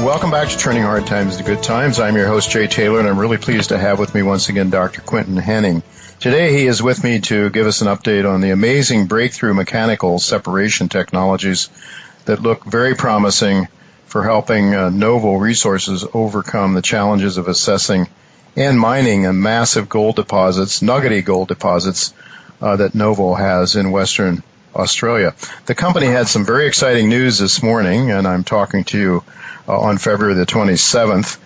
Welcome back to Turning Hard Times to Good Times. I'm your host, Jay Taylor, and I'm really pleased to have with me once again Dr. Quinton Hennigh. Today he is with me to give us an update on the amazing breakthrough mechanical separation technologies that look very promising for helping Novo Resources overcome the challenges of assessing and mining a massive gold deposits, nuggety gold deposits that Novo has in Western Australia. The company had some very exciting news this morning, and I'm talking to you on February the 27th.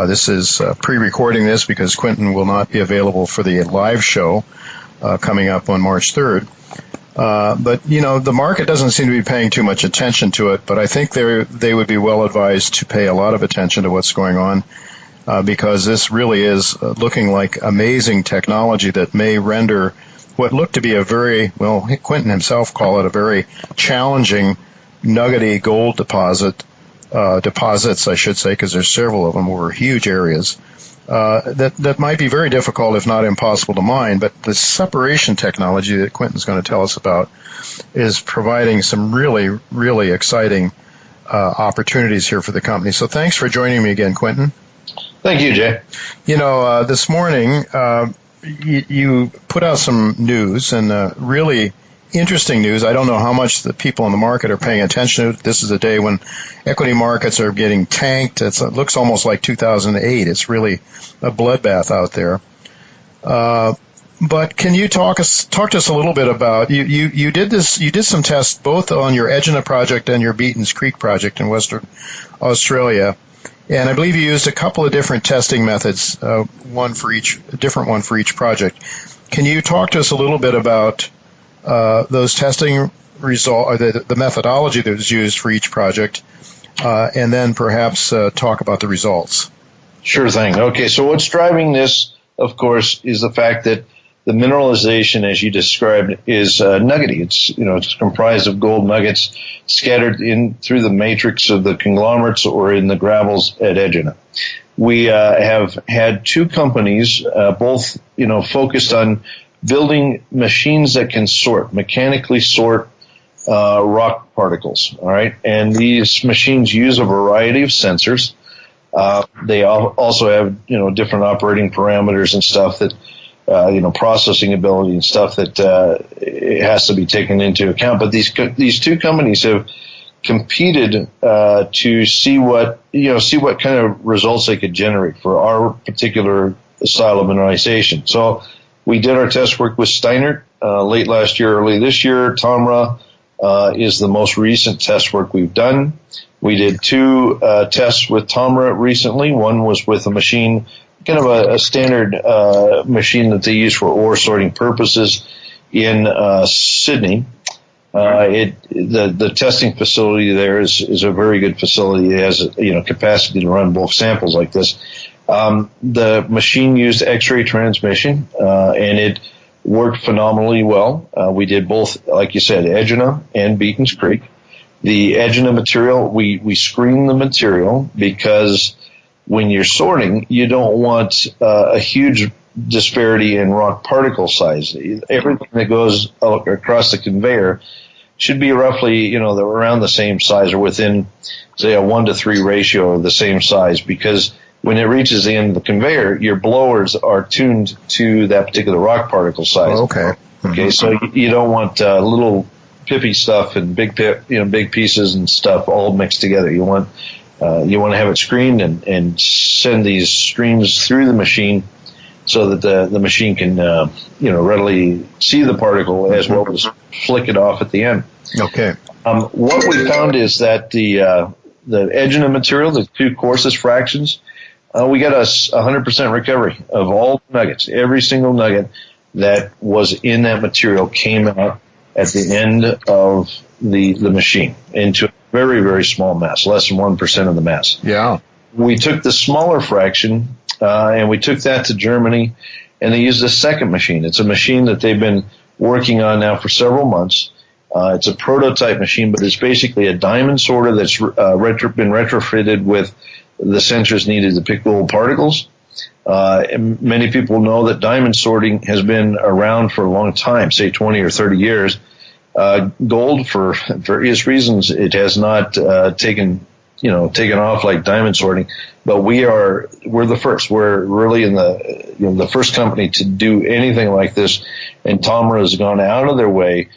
This is pre-recording this because Quinton will not be available for the live show coming up on March 3rd. But, you know, the market doesn't seem to be paying too much attention to it, but I think they would be well advised to pay a lot of attention to what's going on because this really is looking like amazing technology that may render what looked to be a very, well, Quinton himself called it a very challenging nuggety gold deposits, I should say, because there's several of them over huge areas, that might be very difficult, if not impossible, to mine. But the separation technology that Quinton's going to tell us about is providing some really, really exciting opportunities here for the company. So thanks for joining me again, Quinton. Thank you, Jay. You know, this morning you put out some news, and really interesting news. I don't know how much the people in the market are paying attention to. This is a day when equity markets are getting tanked. It looks almost like 2008. It's really a bloodbath out there. But can you talk to us a little bit about you did some tests both on your Egina project and your Beatons Creek project in Western Australia, and I believe you used a couple of different testing methods, a different one for each project. Can you talk to us a little bit about those testing result, or the methodology that was used for each project, and then perhaps talk about the results? Sure thing. Okay, so what's driving this, of course, is the fact that the mineralization, as you described, is nuggety. It's comprised of gold nuggets scattered in through the matrix of the conglomerates or in the gravels at Egina. We have had two companies, both focused on building machines that can mechanically sort rock particles. All right, and these machines use a variety of sensors. They also have different operating parameters and stuff that processing ability and stuff that it has to be taken into account. But these two companies have competed to see what kind of results they could generate for our particular style of mineralization. So we did our test work with Steinert late last year, early this year. Tomra is the most recent test work we've done. We did two tests with Tomra recently. One was with a machine, kind of a standard machine that they use for ore sorting purposes in Sydney. The testing facility there is a very good facility. It has capacity to run both samples like this. The machine used X-ray transmission, and it worked phenomenally well. We did both, like you said, Egina and Beatons Creek. The Egina material, we screen the material because when you're sorting, you don't want a huge disparity in rock particle size. Everything that goes across the conveyor should be roughly, around the same size or within, say, a 1-to-3 ratio of the same size, because when it reaches the end of the conveyor, your blowers are tuned to that particular rock particle size. Okay. Okay, so you don't want little pippy stuff and big pieces and stuff all mixed together. You want to have it screened and send these streams through the machine so that the machine can readily see the particle as well as flick it off at the end. Okay. What we found is that the Egina material, the two coarsest fractions, we got a 100% recovery of all nuggets. Every single nugget that was in that material came out at the end of the machine into a very, very small mass, less than 1% of the mass. Yeah. We took the smaller fraction, and we took that to Germany, and they used a second machine. It's a machine that they've been working on now for several months. It's a prototype machine, but it's basically a diamond sorter that's been retrofitted with the sensors needed to pick gold particles. And many people know that diamond sorting has been around for a long time, say 20 or 30 years. Gold, for various reasons, it has not taken taken off like diamond sorting, but we're the first. We're really in the first company to do anything like this, and Tomra has gone out of their way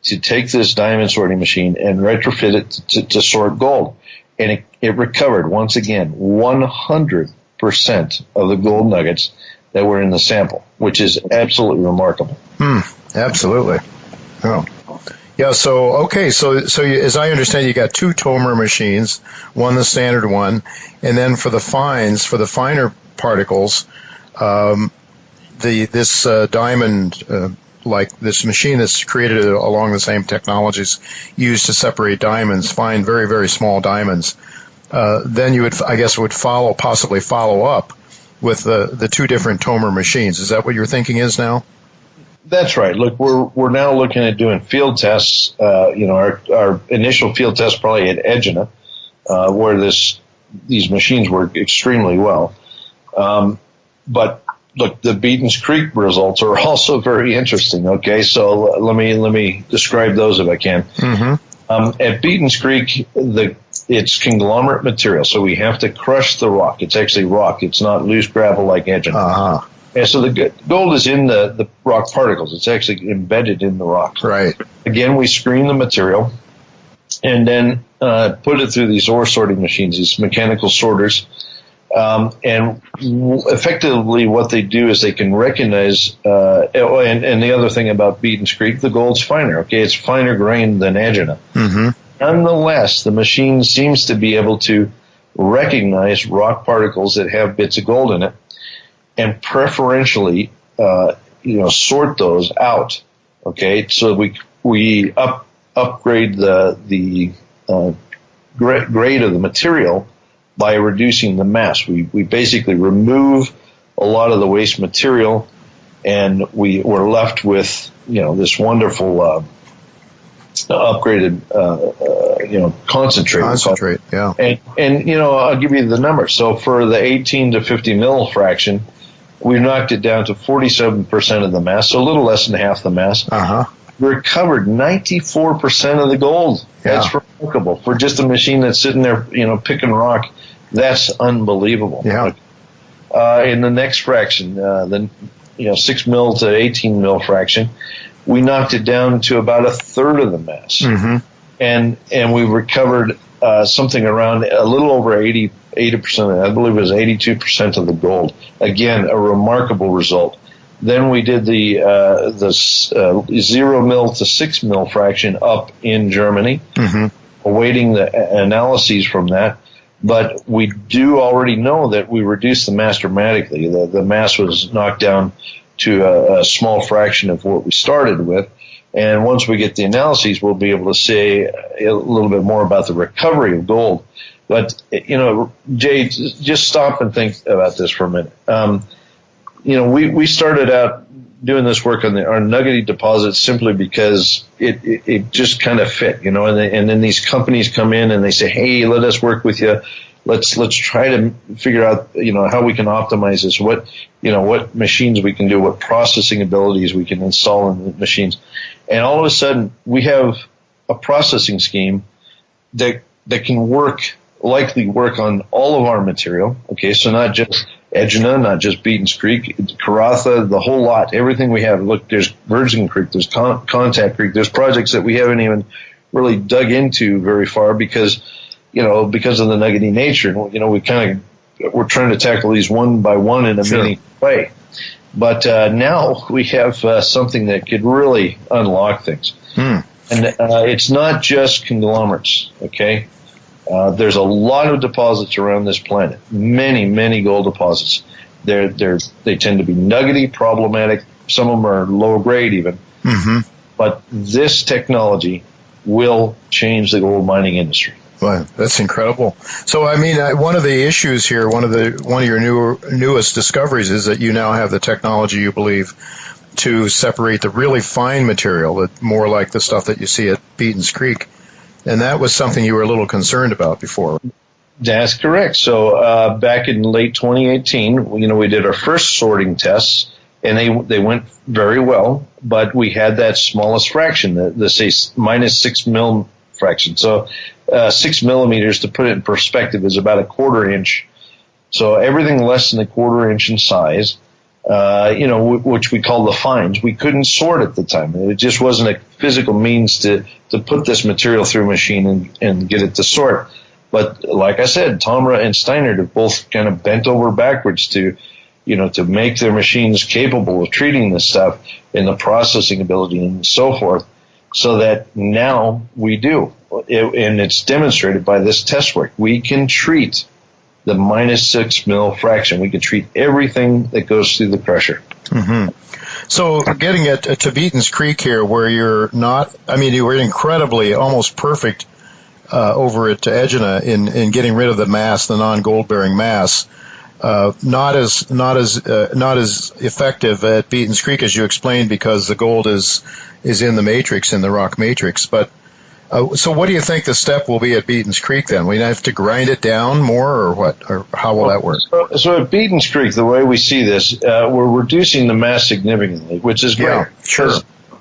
to take this diamond sorting machine and retrofit it to sort gold, and it recovered once again 100% of the gold nuggets that were in the sample, which is absolutely remarkable. Absolutely. Oh. Yeah, so as I understand, you got two Tomra machines, one the standard one, and then for the finer particles, this diamond, like this machine that's created along the same technologies used to separate diamonds, fine, very, very small diamonds. Then you would possibly follow up with the two different Tomra machines. Is that what your thinking is now? That's right. Look, we're now looking at doing field tests. Our initial field test probably at Egina, where these machines work extremely well. But look, the Beaton's Creek results are also very interesting. Okay, so let me describe those if I can. Mm-hmm. At Beaton's Creek, it's conglomerate material, so we have to crush the rock. It's actually rock. It's not loose gravel like Egina. Uh-huh. And so the gold is in the rock particles. It's actually embedded in the rock. Right. Again, we screen the material and then put it through these ore sorting machines, these mechanical sorters. And effectively what they do is they can recognize, and the other thing about Beaton's Creek, the gold's finer. Okay, it's finer grained than Egina. Mm-hmm. Nonetheless, the machine seems to be able to recognize rock particles that have bits of gold in it, and preferentially, sort those out. Okay, so we upgrade the grade of the material by reducing the mass. We basically remove a lot of the waste material, and we're left with this wonderful upgraded concentrate. Concentrate, yeah. And I'll give you the number. So for the 18 to 50 mil fraction, we knocked it down to 47% of the mass, so a little less than half the mass. Uh-huh. We recovered 94% of the gold. Yeah. That's remarkable. For just a machine that's sitting there, picking rock, that's unbelievable. Yeah. In the next fraction, 6 mil to 18 mil fraction, we knocked it down to about a third of the mass. Mm-hmm. And we recovered something around a little over 80%, I believe it was 82% of the gold. Again, a remarkable result. Then we did the 0 mil to 6 mil fraction up in Germany, mm-hmm. awaiting the analyses from that. But we do already know that we reduced the mass dramatically. The mass was knocked down to a small fraction of what we started with. And once we get the analyses, we'll be able to say a little bit more about the recovery of gold. But, Jay, just stop and think about this for a minute. We started out doing this work on our nuggety deposits simply because it just kind of fit, and then these companies come in and they say, hey, let us work with you. Let's try to figure out, how we can optimize this, what machines we can do, what processing abilities we can install in the machines. And all of a sudden we have a processing scheme that can likely work on all of our material. Okay. So not just Egina, not just Beaton's Creek, Karratha, the whole lot, everything we have. Look, there's Virgin Creek, there's Contact Creek, there's projects that we haven't even really dug into very far because of the nuggety nature. And, we're trying to tackle these one by one in a meaningful way. But now we have something that could really unlock things. And it's not just conglomerates, okay? There's a lot of deposits around this planet, many, many gold deposits. They tend to be nuggety, problematic. Some of them are low grade even. Mm-hmm. But this technology will change the gold mining industry. Wow, that's incredible. So, one of the issues here, one of your newest discoveries is that you now have the technology, you believe, to separate the really fine material, more like the stuff that you see at Beaton's Creek. And that was something you were a little concerned about before. That's correct. So back in late 2018, we did our first sorting tests, and they went very well. But we had that smallest fraction, the say minus 6 mil fraction. So 6 millimeters, to put it in perspective, is about a 1/4 inch. So everything less than a 1/4 inch in size, which we call the fines, we couldn't sort at the time. It just wasn't a physical means to put this material through a machine and get it to sort. But like I said, Tomra and Steinert have both kind of bent over backwards to make their machines capable of treating this stuff and the processing ability and so forth, so that now we do. And it's demonstrated by this test work. We can treat the -6 mil fraction. We can treat everything that goes through the crusher. Mm-hmm. So getting to Beaton's Creek here, where you were incredibly, almost perfect over at Egina in getting rid of the mass, the non-gold bearing mass. Not as effective at Beaton's Creek, as you explained, because the gold is in the matrix, in the rock matrix. But so what do you think the step will be at Beaton's Creek then? We have to grind it down more, or what? Or how will that work? So at Beaton's Creek, the way we see this, we're reducing the mass significantly, which is great. Yeah, sure.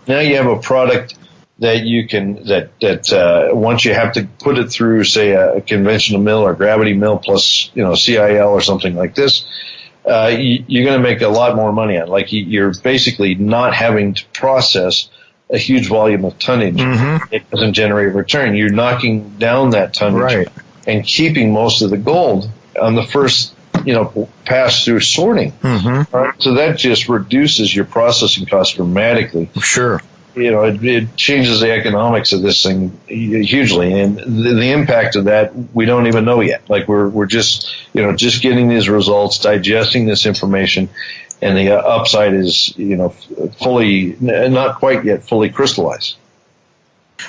Now you have a product that you can once you have to put it through, say, a conventional mill or gravity mill plus CIL or something like this, you're going to make a lot more money on it. Like you're basically not having to process a huge volume of tonnage. Mm-hmm. It doesn't generate return. You're knocking down that tonnage and keeping most of the gold on the first pass through sorting. Mm-hmm. Right? So that just reduces your processing costs dramatically. Sure. It changes the economics of this thing hugely, and the impact of that we don't even know yet. Like we're just getting these results, digesting this information, and the upside is fully, not quite yet fully crystallized.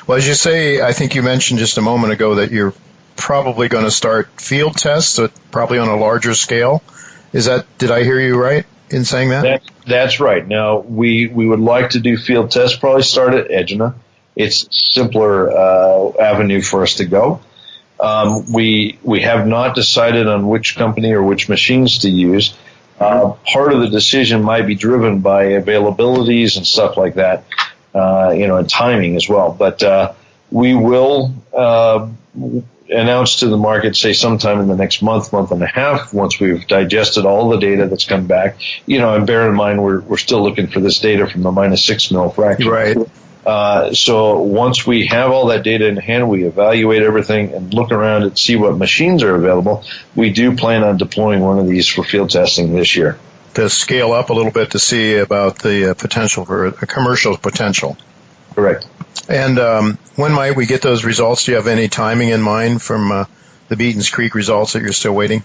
Well, as you say, I think you mentioned just a moment ago that you're probably going to start field tests, probably on a larger scale. Did I hear you right in saying that? That's right. Now, we would like to do field tests, probably start at Egina. It's a simpler avenue for us to go. We have not decided on which company or which machines to use. Part of the decision might be driven by availabilities and stuff like that, and timing as well. But we will announce to the market, say, sometime in the next month and a half, once we've digested all the data that's come back. And bear in mind, we're still looking for this data from the -6 mil fraction. Right. So once we have all that data in hand, we evaluate everything and look around and see what machines are available. We do plan on deploying one of these for field testing this year. To scale up a little bit to see about the potential for a commercial potential. Correct. And when might we get those results? Do you have any timing in mind from the Beaton's Creek results that you're still waiting?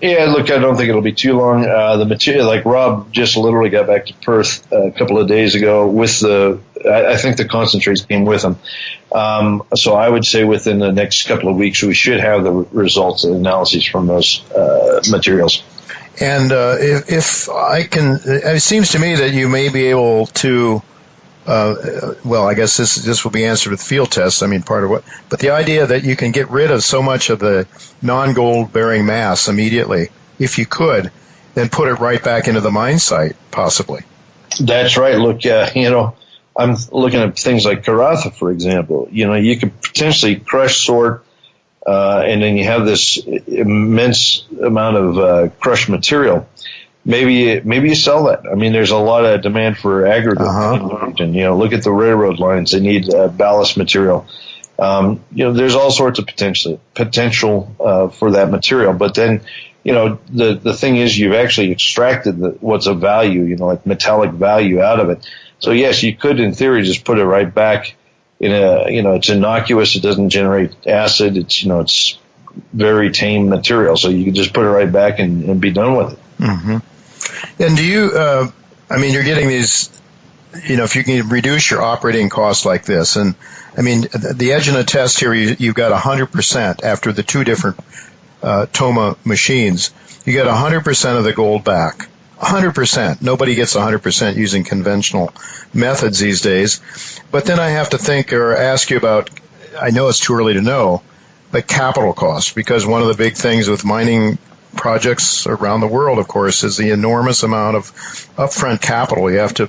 Yeah, look, I don't think it'll be too long. The material, like Rob just literally got back to Perth a couple of days ago with I think the concentrates came with him. So I would say within the next couple of weeks, we should have the results and analyses from those materials. And if I can, it seems to me that you may be able to, I guess this will be answered with field tests. I mean, but the idea that you can get rid of so much of the non-gold bearing mass immediately, if you could, then put it right back into the mine site, possibly. That's right. Look, I'm looking at things like Karratha, for example. You could potentially crush, sort, and then you have this immense amount of crushed material. Maybe you sell that. I mean, there's a lot of demand for aggregate in the region. Look at the railroad lines; they need ballast material. There's all sorts of potential for that material. But then, the thing is, you've actually extracted what's of value, like metallic value out of it. So yes, you could, in theory, just put it right back in it's innocuous. It doesn't generate acid. It's very tame material. So you could just put it right back and be done with it. Mm-hmm. And do you, you're getting these, if you can reduce your operating costs like this, and the Egina test here, you've got 100% after the two different Toma machines. You get 100% of the gold back. 100%. Nobody gets 100% using conventional methods these days. But then I have to think or ask you about, I know it's too early to know, but capital costs, because one of the big things with mining projects around the world, of course, is the enormous amount of upfront capital you have to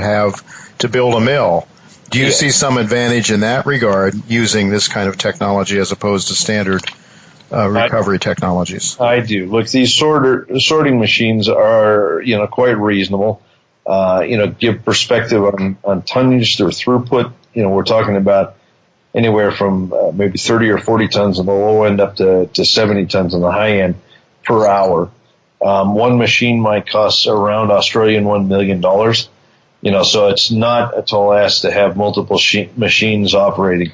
have to build a mill. Do you see some advantage in that regard using this kind of technology as opposed to standard recovery technologies? I do. Look, these sorting machines are, quite reasonable. Give perspective on tonnage, their throughput. We're talking about anywhere from maybe 30 or 40 tons on the low end up to 70 tons on the high end per hour. One machine might cost around Australian $1 million. So it's not a tall ask to have multiple machines operating,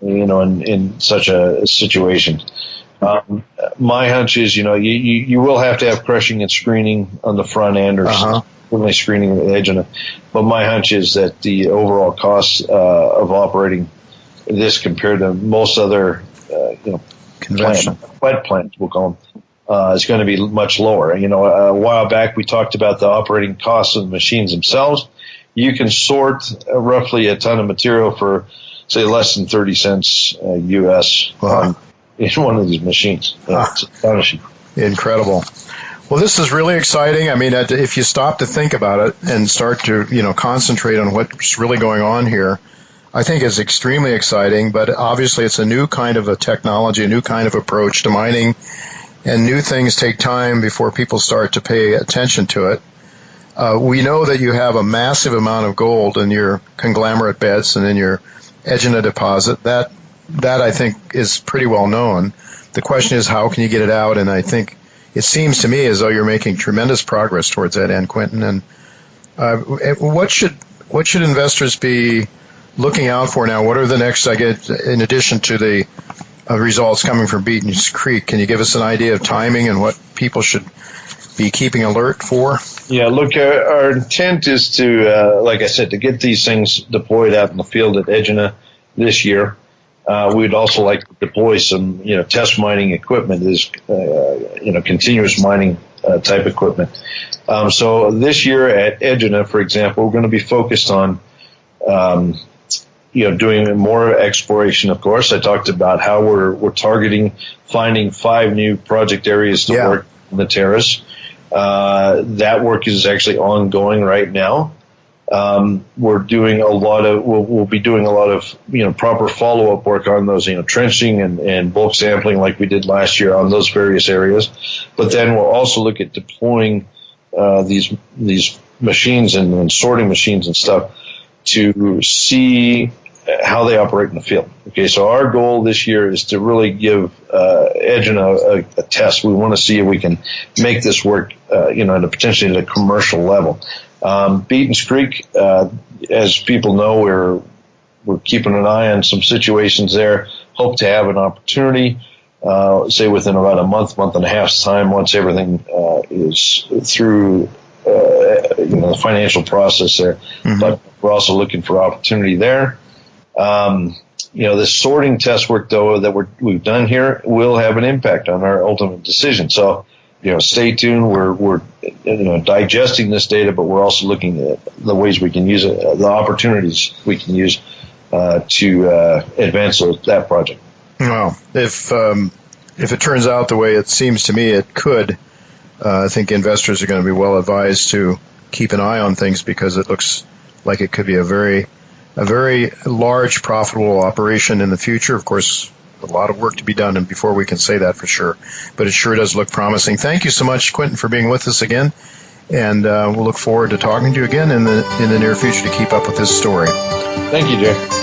in such a situation. My hunch is, you will have to have crushing and screening on the front end, or certainly screening at the edge on it. But my hunch is that the overall cost of operating this compared to most other, conventional wet plants, we'll call them, is going to be much lower. A while back we talked about the operating costs of the machines themselves. You can sort roughly a ton of material for, say, less than 30 cents U.S. In one of these machines. It's astonishing. Incredible. Well, this is really exciting. I mean, if you stop to think about it and start to, concentrate on what's really going on here, I think it's extremely exciting. But obviously, it's a new kind of a technology, a new kind of approach to mining, and new things take time before people start to pay attention to it. We know that you have a massive amount of gold in your conglomerate beds and in your Egina deposit. That I think is pretty well known. The question is, how can you get it out? And I think it seems to me as though you're making tremendous progress towards that end, Quinton. And what should investors be looking out for now? What are the next, in addition to the results coming from Beaton's Creek? Can you give us an idea of timing and what people should be keeping alert for? Yeah, look, our intent is to, like I said, to get these things deployed out in the field at Egina this year. We'd also like to deploy some, test mining equipment, continuous mining type equipment. So this year at Egina, for example, we're going to be focused on, doing more exploration. Of course, I talked about how we're targeting finding 5 new project areas to work in the terrace. That work is actually ongoing right now. We're doing we'll be doing a lot of, proper follow-up work on those, trenching and bulk sampling like we did last year on those various areas. But then we'll also look at deploying, these machines and sorting machines and stuff to see how they operate in the field. Okay, so our goal this year is to really give Egina a test. We want to see if we can make this work, potentially at a commercial level. Beaton's Creek, as people know, we're keeping an eye on some situations there. Hope to have an opportunity, say within about a month and a half's time, once everything is through, the financial process there. Mm-hmm. But we're also looking for opportunity there. The sorting test work, though, that we've done here will have an impact on our ultimate decision. So, stay tuned. We're digesting this data, but we're also looking at the ways we can use it, the opportunities we can use to advance that project. Well, if it turns out the way it seems to me it could, I think investors are going to be well advised to keep an eye on things, because it looks like it could be a very large, profitable operation in the future. Of course, a lot of work to be done, and before we can say that for sure, but it sure does look promising. Thank you so much, Quinton, for being with us again, and we'll look forward to talking to you again in the near future to keep up with this story. Thank you, Jay.